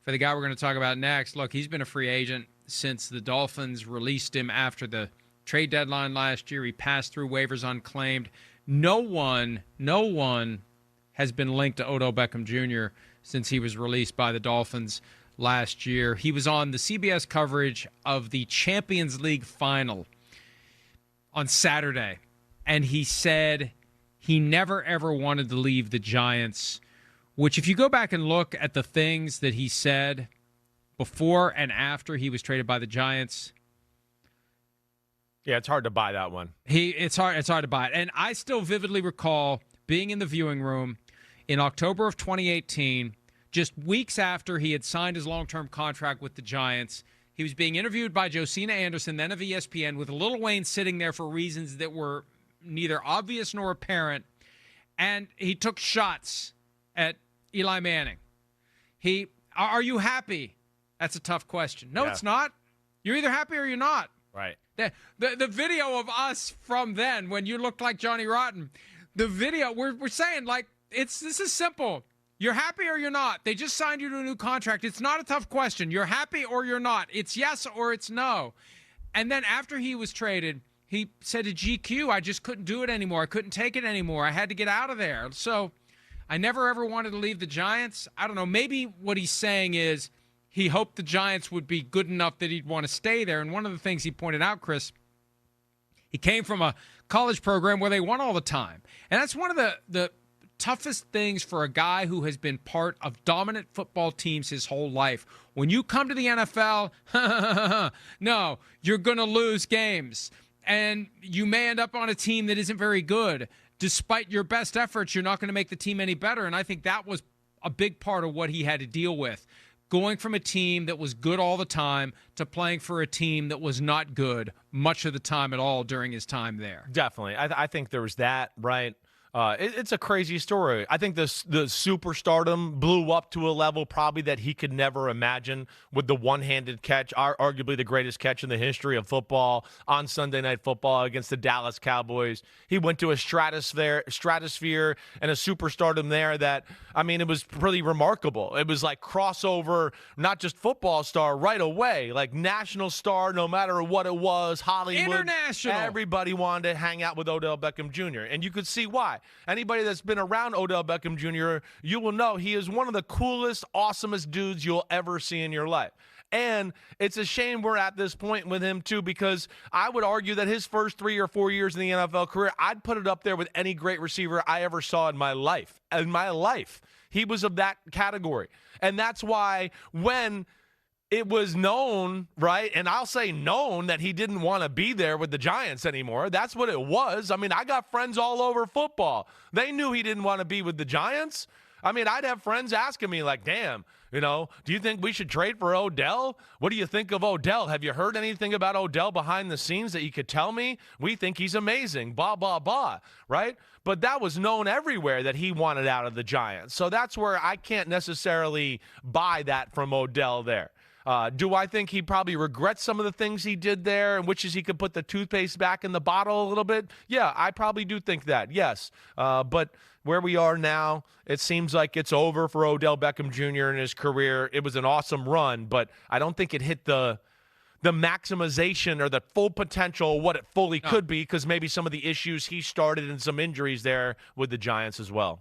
for the guy we're going to talk about next. Look, he's been a free agent since the Dolphins released him after the trade deadline last year. He passed through waivers unclaimed. No one has been linked to Odell Beckham Jr. since he was released by the Dolphins last year. He was on the CBS coverage of the Champions League final on Saturday, and he said he never, ever wanted to leave the Giants, which if you go back and look at the things that he said before and after he was traded by the Giants. Yeah, it's hard to buy that one. It's hard to buy it. And I still vividly recall being in the viewing room in October of 2018, just weeks after he had signed his long-term contract with the Giants. He was being interviewed by Josina Anderson, then of ESPN, with Lil Wayne sitting there for reasons that were neither obvious nor apparent. And he took shots at Eli Manning. Are you happy? That's a tough question. No, It's not. You're either happy or you're not. Right. The video of us from then, when you looked like Johnny Rotten, the video, we're saying, like, this is simple. You're happy or you're not. They just signed you to a new contract. It's not a tough question. You're happy or you're not. It's yes or it's no. And then after he was traded, he said to GQ, I just couldn't do it anymore. I couldn't take it anymore. I had to get out of there. So I never, ever wanted to leave the Giants. I don't know. Maybe what he's saying is he hoped the Giants would be good enough that he'd want to stay there. And one of the things he pointed out, Chris, he came from a college program where they won all the time. And that's one of the toughest things for a guy who has been part of dominant football teams his whole life. When you come to the NFL, no, you're going to lose games. And you may end up on a team that isn't very good. Despite your best efforts, you're not going to make the team any better. And I think that was a big part of what he had to deal with. Going from a team that was good all the time to playing for a team that was not good much of the time at all during his time there. Definitely. I think there was that, right? It's a crazy story. I think the superstardom blew up to a level probably that he could never imagine with the one-handed catch, arguably the greatest catch in the history of football on Sunday Night Football against the Dallas Cowboys. He went to a stratosphere and a superstardom there that, I mean, it was pretty remarkable. It was like crossover, not just football star right away, like national star no matter what it was, Hollywood. International. Everybody wanted to hang out with Odell Beckham Jr., and you could see why. Anybody that's been around Odell Beckham Jr., you will know he is one of the coolest, awesomest dudes you'll ever see in your life. And it's a shame we're at this point with him, too, because I would argue that his first 3 or 4 years in the NFL career, I'd put it up there with any great receiver I ever saw in my life. He was of that category. And that's why when it was known, right, and I'll say known, that he didn't want to be there with the Giants anymore. That's what it was. I mean, I got friends all over football. They knew he didn't want to be with the Giants. I mean, I'd have friends asking me like, damn, do you think we should trade for Odell? What do you think of Odell? Have you heard anything about Odell behind the scenes that you could tell me? We think he's amazing, blah, blah, blah, right? But that was known everywhere that he wanted out of the Giants. So that's where I can't necessarily buy that from Odell there. Do I think he probably regrets some of the things he did there and wishes he could put the toothpaste back in the bottle a little bit? Yeah, I probably do think that, yes. But where we are now, it seems like it's over for Odell Beckham Jr. in his career. It was an awesome run, but I don't think it hit the maximization or the full potential, what it fully could be, because maybe some of the issues he started and some injuries there with the Giants as well.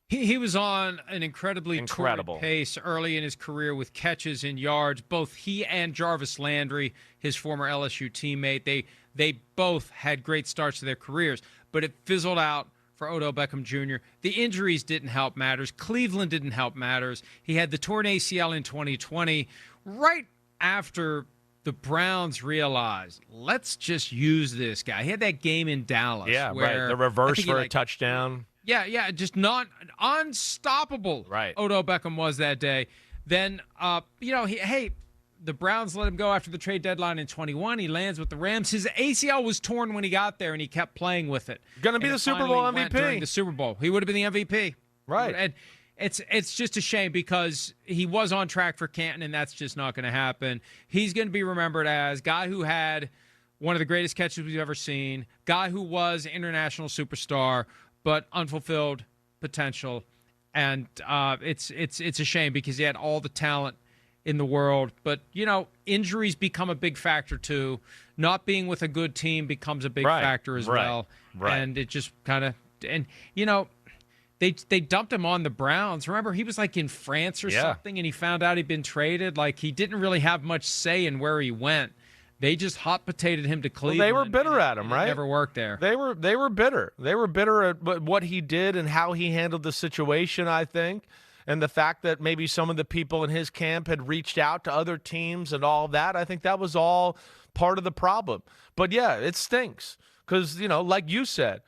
He was on an incredible pace early in his career with catches and yards. Both he and Jarvis Landry, his former LSU teammate, they both had great starts to their careers, but it fizzled out for Odell Beckham Jr. The injuries didn't help matters. Cleveland didn't help matters. He had the torn ACL in 2020, right after the Browns realized, let's just use this guy. He had that game in Dallas. Yeah, where right. The reverse for a touchdown. Yeah, just not unstoppable. Right. Odell Beckham was that day. Then, the Browns let him go after the trade deadline in 21. He lands with the Rams. His ACL was torn when he got there, and he kept playing with it. Going to be the Super Bowl MVP. During the Super Bowl. He would have been the MVP. Right. And it's just a shame because he was on track for Canton, and that's just not going to happen. He's going to be remembered as guy who had one of the greatest catches we've ever seen, guy who was international superstar, but unfulfilled potential. And it's a shame because he had all the talent in the world. But, injuries become a big factor too. Not being with a good team becomes a big factor as well. Right. And it just kind of – and, they dumped him on the Browns. Remember, he was like in France or something, and he found out he'd been traded. Like, he didn't really have much say in where he went. They just hot potatoed him to Cleveland. Well, they were bitter at him, right? It never worked there. They were bitter. They were bitter at what he did and how he handled the situation, I think. And the fact that maybe some of the people in his camp had reached out to other teams and all that, I think that was all part of the problem. But, yeah, it stinks because, like you said,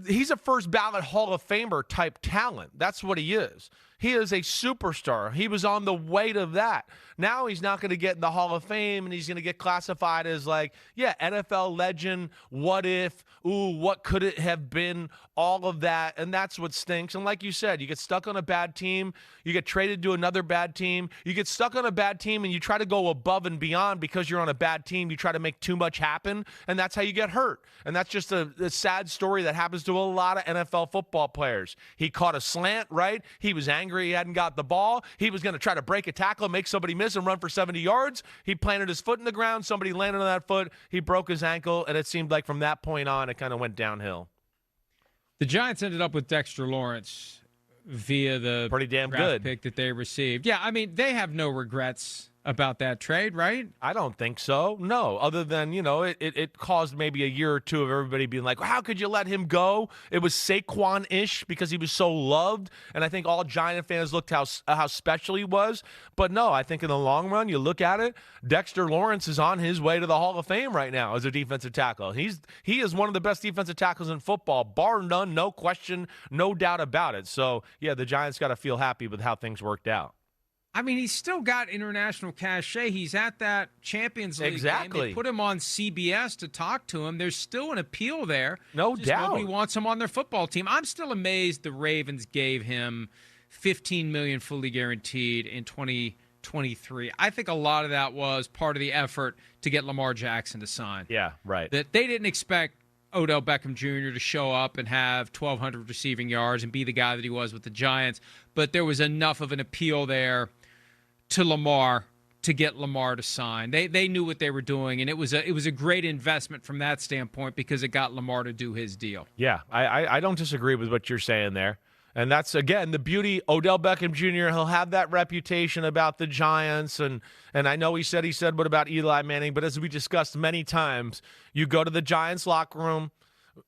he's a first ballot Hall of Famer type talent. That's what he is. He is a superstar. He was on the way to that. Now he's not going to get in the Hall of Fame, and he's going to get classified as NFL legend, what if, what could it have been, all of that, and that's what stinks. And like you said, you get stuck on a bad team, you get traded to another bad team, you get stuck on a bad team, and you try to go above and beyond because you're on a bad team. You try to make too much happen, and that's how you get hurt. And that's just a sad story that happens to a lot of NFL football players. He caught a slant, right? He was angry he hadn't got the ball. He was going to try to break a tackle, make somebody miss, and run for 70 yards. He planted his foot in the ground. Somebody landed on that foot. He broke his ankle, and it seemed like from that point on, it kind of went downhill. The Giants ended up with Dexter Lawrence via the pretty damn draft good pick that they received. Yeah, I mean, they have no regrets about that trade, right? I don't think so. No, other than, it caused maybe a year or two of everybody being like, well, how could you let him go? It was Saquon-ish because he was so loved, and I think all Giant fans looked how special he was. But no, I think in the long run, you look at it, Dexter Lawrence is on his way to the Hall of Fame right now as a defensive tackle. He is one of the best defensive tackles in football, bar none, no question, no doubt about it. So, yeah, the Giants got to feel happy with how things worked out. I mean, he's still got international cachet. He's at that Champions League game. They put him on CBS to talk to him. There's still an appeal there. No doubt. Nobody wants him on their football team. I'm still amazed the Ravens gave him $15 million fully guaranteed in 2023. I think a lot of that was part of the effort to get Lamar Jackson to sign. Yeah, right. That they didn't expect Odell Beckham Jr. to show up and have 1,200 receiving yards and be the guy that he was with the Giants. But there was enough of an appeal there to Lamar to get Lamar to sign. They knew what they were doing, and it was a great investment from that standpoint because it got Lamar to do his deal. Yeah, I don't disagree with what you're saying there. And that's, again, the beauty. Odell Beckham Jr., he'll have that reputation about the Giants. And I know he said what about Eli Manning, but as we discussed many times, you go to the Giants locker room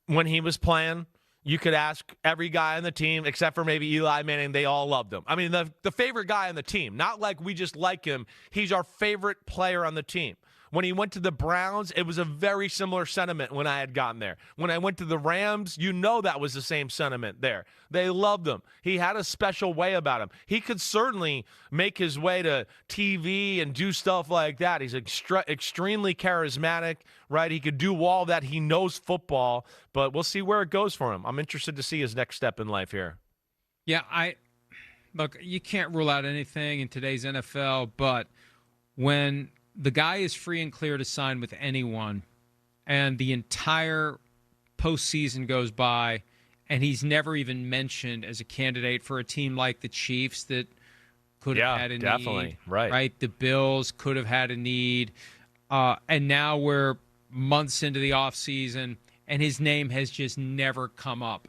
when he was playing, you could ask every guy on the team, except for maybe Eli Manning, they all loved him. I mean, the favorite guy on the team, not like we just like him. He's our favorite player on the team. When he went to the Browns, it was a very similar sentiment when I had gotten there. When I went to the Rams, that was the same sentiment there. They loved him. He had a special way about him. He could certainly make his way to TV and do stuff like that. He's extremely charismatic, right? He could do all that. He knows football, but we'll see where it goes for him. I'm interested to see his next step in life here. Yeah, look, you can't rule out anything in today's NFL, but when the guy is free and clear to sign with anyone, and the entire postseason goes by, and he's never even mentioned as a candidate for a team like the Chiefs that could have had a need. Right. The Bills could have had a need. And now we're months into the offseason, and his name has just never come up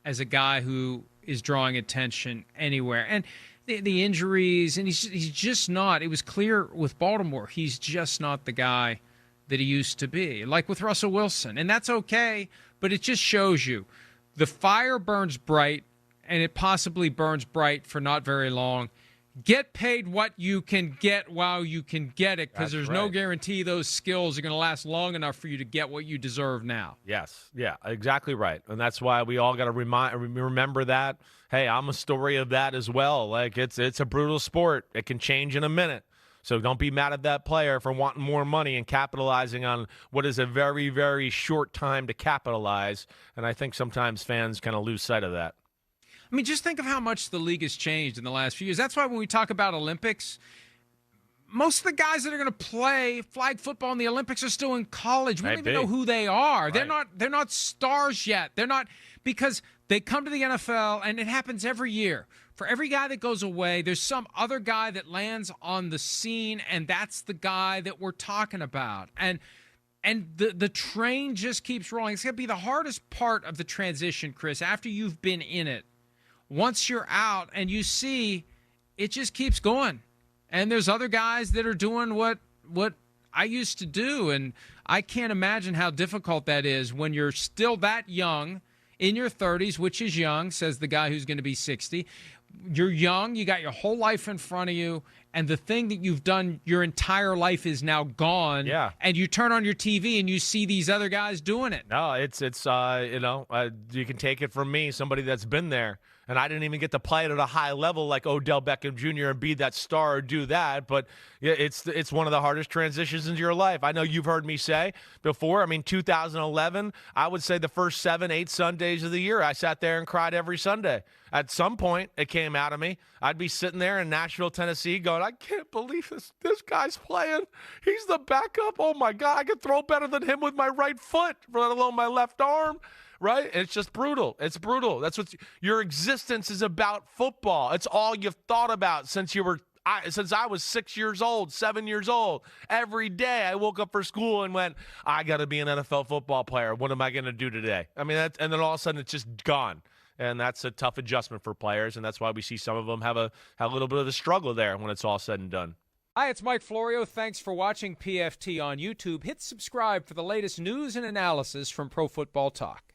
as a guy who is drawing attention anywhere. And the injuries, and he's just not. It was clear with Baltimore, he's just not the guy that he used to be, like with Russell Wilson. And that's okay, but it just shows you the fire burns bright, and it possibly burns bright for not very long. Get paid what you can get while you can get it, because there's no guarantee those skills are going to last long enough for you to get what you deserve now. Yes, yeah, exactly right. And that's why we all got to remember that. Hey, I'm a story of that as well. Like, it's a brutal sport. It can change in a minute. So don't be mad at that player for wanting more money and capitalizing on what is a very, very short time to capitalize. And I think sometimes fans kind of lose sight of that. I mean, just think of how much the league has changed in the last few years. That's why when we talk about Olympics, most of the guys that are going to play flag football in the Olympics are still in college. We don't even know who they are. Right. They're not stars yet. They're not, because they come to the NFL, and it happens every year. For every guy that goes away, there's some other guy that lands on the scene, and that's the guy that we're talking about. And the train just keeps rolling. It's going to be the hardest part of the transition, Chris, after you've been in it. Once you're out and you see it just keeps going. And there's other guys that are doing what I used to do, and I can't imagine how difficult that is when you're still that young, in your 30s, which is young, says the guy who's going to be 60. You're young, you got your whole life in front of you, and the thing that you've done your entire life is now gone. Yeah. And you turn on your TV and you see these other guys doing it. No, it's you can take it from me, somebody that's been there. And I didn't even get to play it at a high level like Odell Beckham Jr. and be that star or do that. But yeah, it's one of the hardest transitions into your life. I know you've heard me say before. I mean, 2011, I would say the first 7-8 Sundays of the year, I sat there and cried every Sunday. At some point, it came out of me. I'd be sitting there in Nashville, Tennessee going, I can't believe this guy's playing. He's the backup. Oh, my God, I could throw better than him with my right foot, let alone my left arm. Right? It's just brutal. It's brutal. That's what your existence is about. Football. It's all you've thought about since I was 6 years old, 7 years old. Every day I woke up for school and went, I got to be an NFL football player. What am I going to do today? I mean, and then all of a sudden it's just gone. And that's a tough adjustment for players, and that's why we see some of them have a little bit of a struggle there when it's all said and done. Hi, it's Mike Florio. Thanks for watching PFT on YouTube. Hit subscribe for the latest news and analysis from Pro Football Talk.